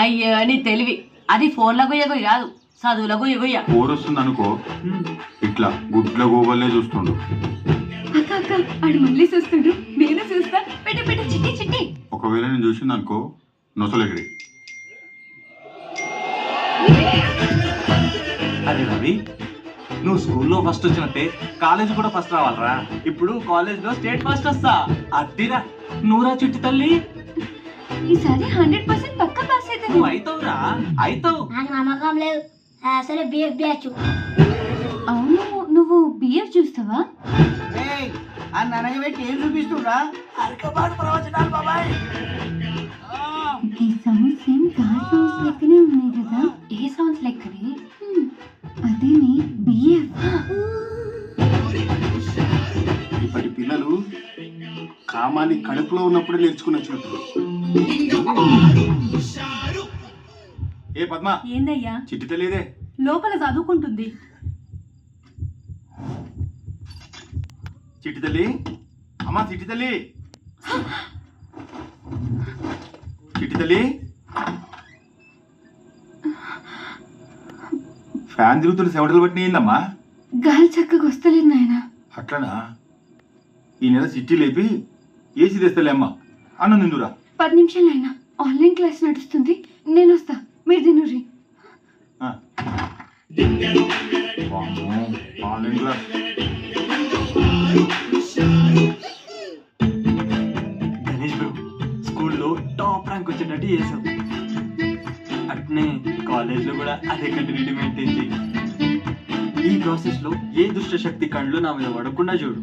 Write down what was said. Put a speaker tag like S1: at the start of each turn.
S1: అయ్యో నీ తెలివి అది ఫోన్లో గుయ్య గుయ్య కాదు చదువులో గుయ్య గుయ్య.
S2: ఫోన్ వస్తుంది అనుకో ఇట్లా గుడ్ల గోబల్లే చూస్తుండు.
S3: అక్క అక్క ఆడు మళ్ళీ చూస్తుండు, నేను చూస్తా. పెట్టి పెట్టి చిట్టి చిట్టి.
S2: ఒకవేళ నేను చూసింది అనుకో నొసలెగిరి.
S4: అరే రవి, నువ్వు స్కూల్లో ఫస్ట్ వచ్చినట్టే కాలేజ్ కూడా ఫస్ట్ రావాలరా. ఇప్పుడు కాలేజ్ లో స్టేట్ ఫస్ట్ వస్తా. అద్దిరా నూరా చుట్టి తల్లి.
S3: ఈసారి 100% పక్కా పాస్ అయితే.
S4: నువ్వు అవుతావురా, అవుతావు.
S5: నాకు నమ్మకం లేదు. అసలు బిఎఫ్ బ్యాచ్.
S3: అవును, నువ్వు బిఎఫ్ చూస్తావా?
S6: పెట్టి ఏం చూపిస్తుండ్రా?
S3: ఈ సౌండ్స్ సేమ్ కార్ సౌండ్స్ లెక్కనే ఉన్నాయి కదా. ఏ సౌండ్స్ లెక్కనే? అదేని బిఎఫ్.
S7: ఇప్పటి పిల్లలు కామాన్ని కడుపులో ఉన్నప్పుడే నేర్చుకుని వచ్చినట్టు.
S2: ఏ పద్మ,
S1: ఏందయ్యా
S2: చిట్టి తెలియదే
S1: లోపల చదువుకుంటుంది.
S2: చిట్టి తల్లి, అమ్మా చిట్టి తల్లి, చిట్టి తల్లి. ఫ్యాన్ తిరుగుతున్న సెవటలు పట్టిన ఏందమ్మా?
S3: గాలి చక్కగా వస్తలేదు నాయన.
S2: అట్లనా? ఈ నెల చిట్టి లేపి ఏసీ తెస్తలే అమ్మా. అన్నం నిందురా.
S3: 10 నిమిషాలు అయినా ఆన్లైన్ క్లాస్ నడుస్తుంది, నేను వస్తా, మీరు తినుర్రి.
S2: Online class.
S4: గణేష్ బ్రో, స్కూల్లో టాప్ ర్యాంక్ వచ్చేటట్టు చేసావు. అట్నే కాలేజ్లో కూడా అదే కంటిన్యూటీ మెయింటైన్ చేయి. ఈ ప్రాసెస్లో ఏ దుష్ట శక్తి కళ్ళు నా మీద పడకుండా చూడు.